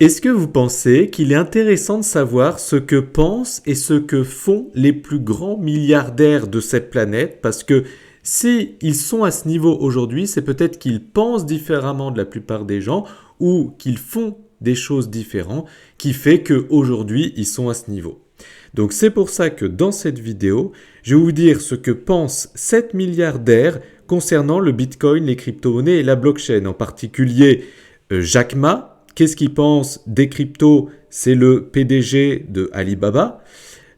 Est-ce que vous pensez qu'il est intéressant de savoir ce que pensent et ce que font les plus grands milliardaires de cette planète? Parce que si ils sont à ce niveau aujourd'hui, c'est peut-être qu'ils pensent différemment de la plupart des gens ou qu'ils font des choses différentes qui fait qu'aujourd'hui, ils sont à ce niveau. Donc c'est pour ça que dans cette vidéo, je vais vous dire ce que pensent 7 milliardaires concernant le Bitcoin, les crypto-monnaies et la blockchain. En particulier, Jack Ma. Qu'est-ce qu'il pense des cryptos? C'est le PDG de Alibaba.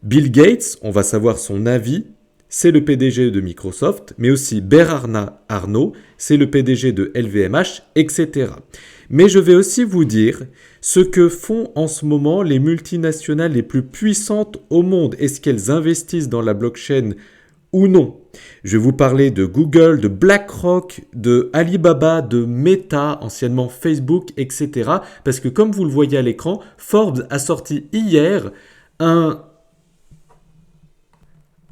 Bill Gates, on va savoir son avis. C'est le PDG de Microsoft, mais aussi Bernard Arnault, c'est le PDG de LVMH, etc. Mais je vais aussi vous dire ce que font en ce moment les multinationales les plus puissantes au monde. Est-ce qu'elles investissent dans la blockchain ou non? Je vais vous parler de Google, de BlackRock, de Alibaba, de Meta, anciennement Facebook, etc. Parce que comme vous le voyez à l'écran, Forbes a sorti hier un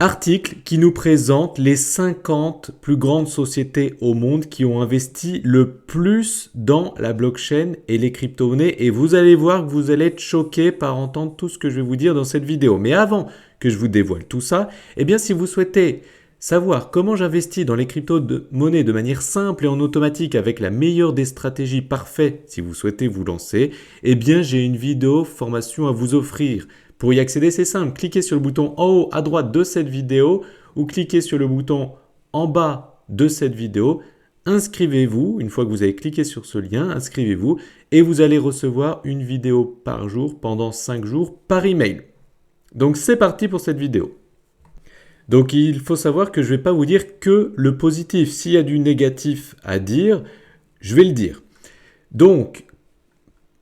article qui nous présente les 50 plus grandes sociétés au monde qui ont investi le plus dans la blockchain et les crypto-monnaies. Et vous allez voir que vous allez être choqués par entendre tout ce que je vais vous dire dans cette vidéo. Mais avant que je vous dévoile tout ça, eh bien si vous souhaitez savoir comment j'investis dans les crypto-monnaies de manière simple et en automatique avec la meilleure des stratégies parfaites si vous souhaitez vous lancer, eh bien j'ai une vidéo formation à vous offrir. Pour y accéder, c'est simple, cliquez sur le bouton en haut à droite de cette vidéo ou cliquez sur le bouton en bas de cette vidéo. Inscrivez-vous, une fois que vous avez cliqué sur ce lien, inscrivez-vous et vous allez recevoir une vidéo par jour pendant 5 jours par email. Donc c'est parti pour cette vidéo. Donc il faut savoir que je ne vais pas vous dire que le positif. S'il y a du négatif à dire, je vais le dire. Donc,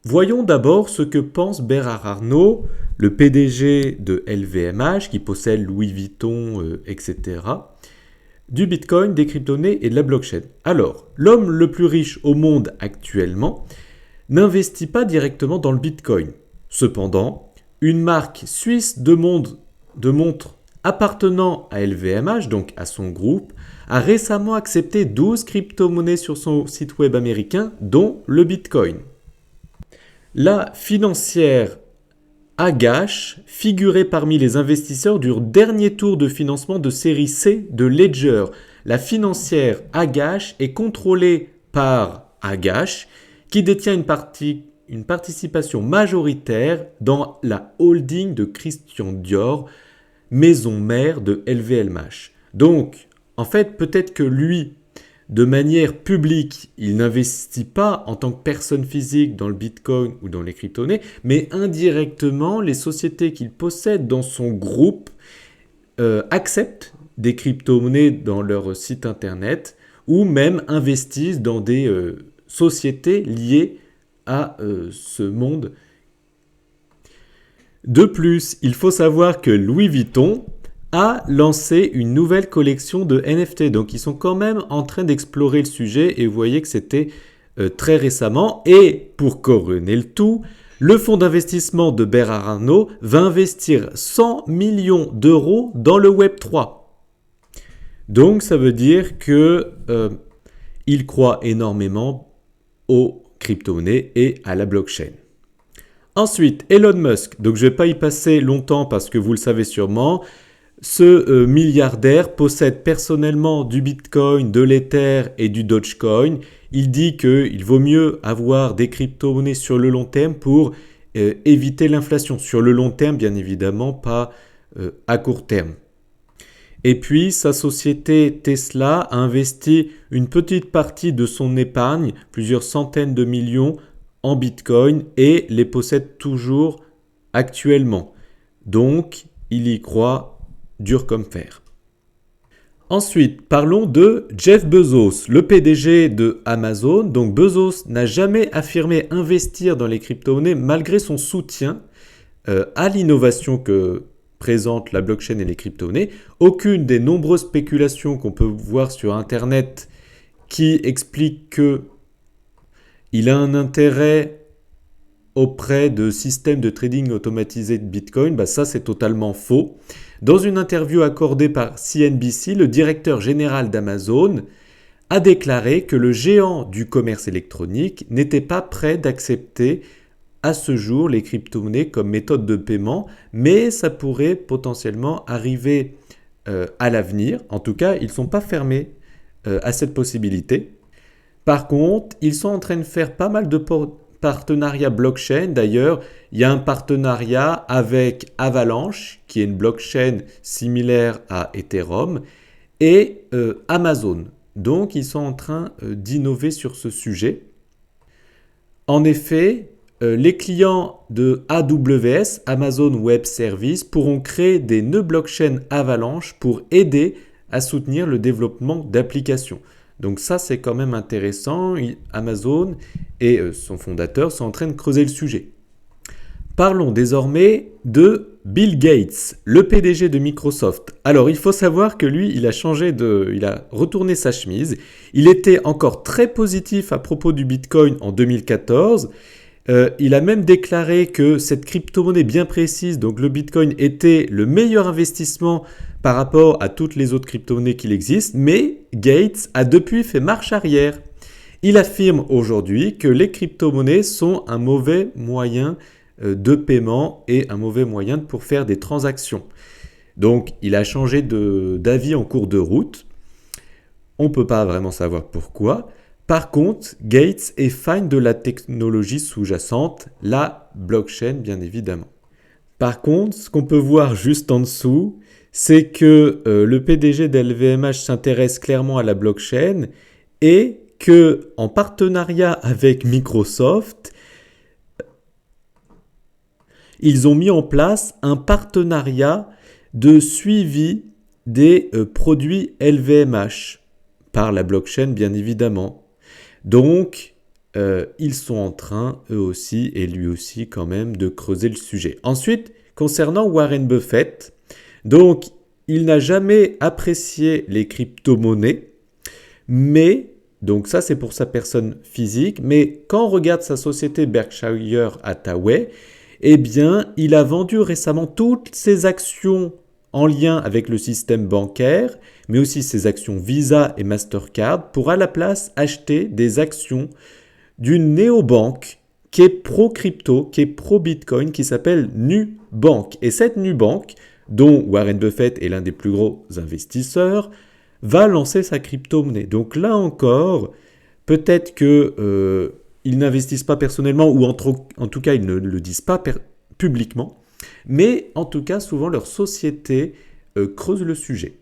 voyons d'abord ce que pense Bernard Arnault, le PDG de LVMH, qui possède Louis Vuitton, etc., du Bitcoin, des crypto-monnaies et de la blockchain. Alors, l'homme le plus riche au monde actuellement n'investit pas directement dans le Bitcoin. Cependant, une marque suisse de montres appartenant à LVMH, donc à son groupe, a récemment accepté 12 crypto-monnaies sur son site web américain, dont le Bitcoin. La financière Agache figurait parmi les investisseurs du dernier tour de financement de série C de Ledger. La financière Agache est contrôlée par Agache, qui détient une participation majoritaire dans la holding de Christian Dior, maison mère de LVMH. Donc, en fait, peut-être que lui, de manière publique, il n'investit pas en tant que personne physique dans le Bitcoin ou dans les crypto-monnaies, mais indirectement, les sociétés qu'il possède dans son groupe acceptent des crypto-monnaies dans leur site internet ou même investissent dans des sociétés liées à ce monde. De plus, il faut savoir que Louis Vuitton a lancé une nouvelle collection de NFT. Donc, ils sont quand même en train d'explorer le sujet et vous voyez que c'était très récemment. Et pour couronner le tout, le fonds d'investissement de Bernard Arnault va investir 100 millions d'euros dans le Web3. Donc, ça veut dire qu'il croit énormément aux crypto-monnaies et à la blockchain. Ensuite, Elon Musk. Donc, je ne vais pas y passer longtemps parce que vous le savez sûrement. Ce milliardaire possède personnellement du Bitcoin, de l'Ether et du Dogecoin. Il dit qu'il vaut mieux avoir des crypto-monnaies sur le long terme pour éviter l'inflation. Sur le long terme, bien évidemment, pas à court terme. Et puis, sa société Tesla a investi une petite partie de son épargne, plusieurs centaines de millions, en Bitcoin et les possède toujours actuellement. Donc, il y croit dur comme fer. Ensuite, parlons de Jeff Bezos, le PDG de Amazon. Donc Bezos n'a jamais affirmé investir dans les crypto-monnaies malgré son soutien à l'innovation que présente la blockchain et les crypto-monnaies. Aucune des nombreuses spéculations qu'on peut voir sur Internet qui expliquent qu'il a un intérêt auprès de systèmes de trading automatisé de Bitcoin, ça c'est totalement faux. Dans une interview accordée par CNBC, le directeur général d'Amazon a déclaré que le géant du commerce électronique n'était pas prêt d'accepter à ce jour les crypto-monnaies comme méthode de paiement, mais ça pourrait potentiellement arriver à l'avenir. En tout cas, ils ne sont pas fermés à cette possibilité. Par contre, ils sont en train de faire pas mal de partenariats blockchain. D'ailleurs, il y a un partenariat avec Avalanche, qui est une blockchain similaire à Ethereum, et Amazon. Donc, ils sont en train d'innover sur ce sujet. En effet, les clients de AWS, Amazon Web Services, pourront créer des nœuds blockchain Avalanche pour aider à soutenir le développement d'applications. Donc ça, c'est quand même intéressant. Amazon et son fondateur sont en train de creuser le sujet. Parlons désormais de Bill Gates, le PDG de Microsoft. Alors, il faut savoir que lui, il a retourné sa chemise. Il était encore très positif à propos du Bitcoin en 2014. Il a même déclaré que cette crypto-monnaie bien précise, donc le Bitcoin, était le meilleur investissement par rapport à toutes les autres crypto-monnaies qu'il existe. Mais Gates a depuis fait marche arrière. Il affirme aujourd'hui que les crypto-monnaies sont un mauvais moyen de paiement et un mauvais moyen pour faire des transactions. Donc, il a changé d'avis en cours de route. On ne peut pas vraiment savoir pourquoi. Par contre, Gates est fan de la technologie sous-jacente, la blockchain bien évidemment. Par contre, ce qu'on peut voir juste en dessous, c'est que le PDG d'LVMH s'intéresse clairement à la blockchain et que, en partenariat avec Microsoft, ils ont mis en place un partenariat de suivi des produits LVMH par la blockchain bien évidemment. Donc, ils sont en train, eux aussi, et lui aussi quand même, de creuser le sujet. Ensuite, concernant Warren Buffett, donc, il n'a jamais apprécié les crypto-monnaies, mais, donc ça c'est pour sa personne physique, mais quand on regarde sa société Berkshire Hathaway, eh bien, il a vendu récemment toutes ses actions en lien avec le système bancaire, mais aussi ses actions Visa et Mastercard, pour à la place acheter des actions d'une néobanque qui est pro-crypto, qui est pro-Bitcoin, qui s'appelle Nubank. Et cette Nubank, dont Warren Buffett est l'un des plus gros investisseurs, va lancer sa crypto-monnaie. Donc là encore, peut-être que ils n'investissent pas personnellement, ou en tout cas, ils ne le disent pas publiquement, mais en tout cas, souvent, leur société creuse le sujet.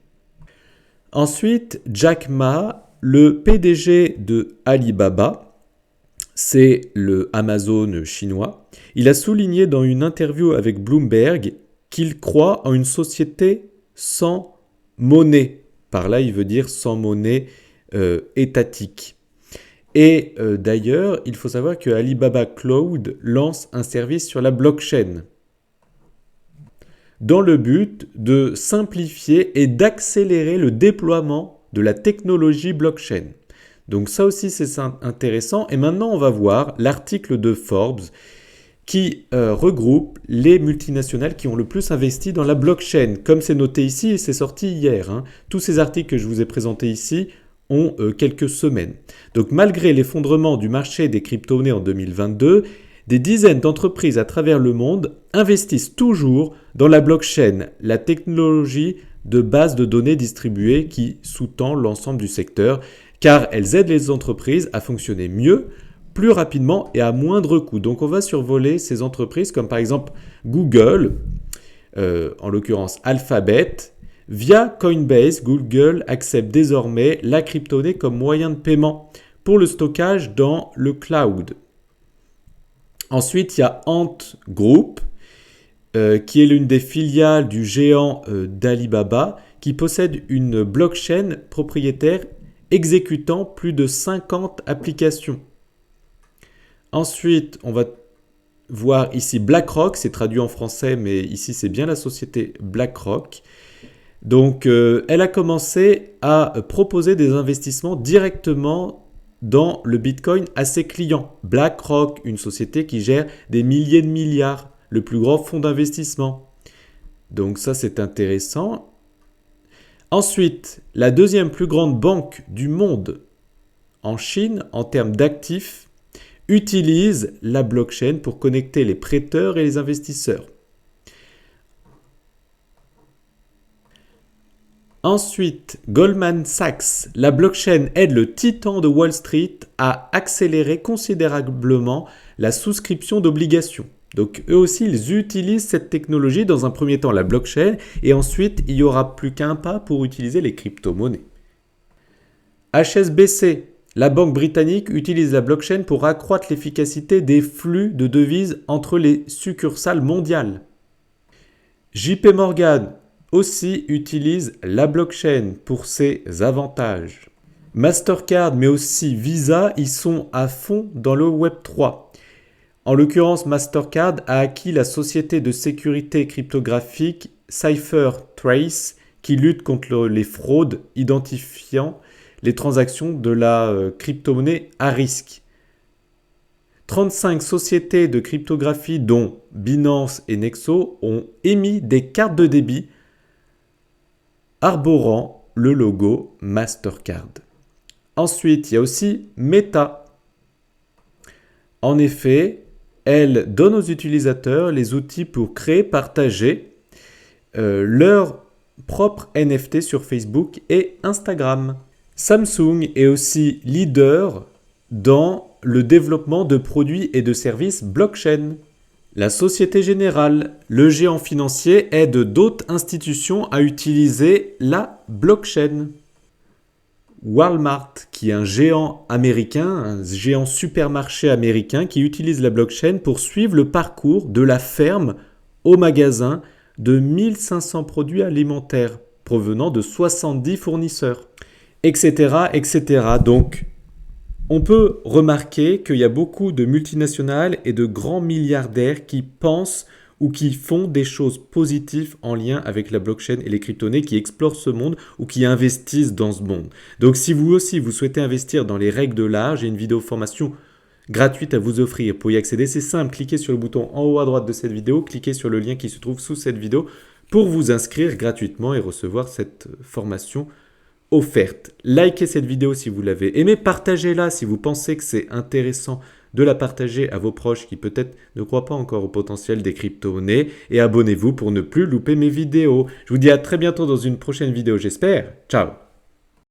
Ensuite, Jack Ma, le PDG de Alibaba, c'est le Amazon chinois, il a souligné dans une interview avec Bloomberg qu'il croit en une société sans monnaie. Par là, il veut dire sans monnaie étatique. Et d'ailleurs, il faut savoir que Alibaba Cloud lance un service sur la blockchain dans le but de simplifier et d'accélérer le déploiement de la technologie blockchain. Donc ça aussi c'est intéressant. Et maintenant on va voir l'article de Forbes qui regroupe les multinationales qui ont le plus investi dans la blockchain. Comme c'est noté ici et c'est sorti hier. Tous ces articles que je vous ai présentés ici ont quelques semaines. Donc malgré l'effondrement du marché des crypto-monnaies en 2022, des dizaines d'entreprises à travers le monde investissent toujours dans la blockchain, la technologie de base de données distribuée qui sous-tend l'ensemble du secteur, car elles aident les entreprises à fonctionner mieux, plus rapidement et à moindre coût. Donc on va survoler ces entreprises comme par exemple Google, en l'occurrence Alphabet. Via Coinbase, Google accepte désormais la crypto-monnaie comme moyen de paiement pour le stockage dans le cloud. Ensuite, il y a Ant Group, qui est l'une des filiales du géant d'Alibaba, qui possède une blockchain propriétaire exécutant plus de 50 applications. Ensuite, on va voir ici BlackRock, c'est traduit en français, mais ici c'est bien la société BlackRock. Donc, elle a commencé à proposer des investissements directement dans le Bitcoin à ses clients. BlackRock, une société qui gère des milliers de milliards, le plus grand fonds d'investissement. Donc ça, c'est intéressant. Ensuite, la deuxième plus grande banque du monde en Chine en termes d'actifs utilisent la blockchain pour connecter les prêteurs et les investisseurs. Ensuite, Goldman Sachs, la blockchain aide le titan de Wall Street à accélérer considérablement la souscription d'obligations. Donc eux aussi, ils utilisent cette technologie, dans un premier temps la blockchain, et ensuite il n'y aura plus qu'un pas pour utiliser les crypto-monnaies. HSBC, la banque britannique, utilise la blockchain pour accroître l'efficacité des flux de devises entre les succursales mondiales. JP Morgan aussi utilise la blockchain pour ses avantages. Mastercard, mais aussi Visa, ils sont à fond dans le Web3. En l'occurrence, Mastercard a acquis la société de sécurité cryptographique CipherTrace qui lutte contre les fraudes identifiant les transactions de la crypto-monnaie à risque. 35 sociétés de cryptographie dont Binance et Nexo ont émis des cartes de débit arborant le logo Mastercard. Ensuite, il y a aussi Meta. En effet, elle donne aux utilisateurs les outils pour créer, partager leurs propres NFT sur Facebook et Instagram. Samsung est aussi leader dans le développement de produits et de services blockchain. La Société Générale, le géant financier, aide d'autres institutions à utiliser la blockchain. Walmart, qui est un géant américain, un géant supermarché américain qui utilise la blockchain pour suivre le parcours de la ferme au magasin de 1500 produits alimentaires provenant de 70 fournisseurs, etc., etc. Donc, on peut remarquer qu'il y a beaucoup de multinationales et de grands milliardaires qui pensent ou qui font des choses positives en lien avec la blockchain et les crypto-monnaies, qui explorent ce monde ou qui investissent dans ce monde. Donc si vous aussi, vous souhaitez investir dans les règles de l'art, j'ai une vidéo formation gratuite à vous offrir. Pour y accéder, c'est simple, cliquez sur le bouton en haut à droite de cette vidéo, cliquez sur le lien qui se trouve sous cette vidéo pour vous inscrire gratuitement et recevoir cette formation offerte. Likez cette vidéo si vous l'avez aimée, partagez-la si vous pensez que c'est intéressant de la partager à vos proches qui peut-être ne croient pas encore au potentiel des crypto-monnaies et abonnez-vous pour ne plus louper mes vidéos. Je vous dis à très bientôt dans une prochaine vidéo, j'espère. Ciao!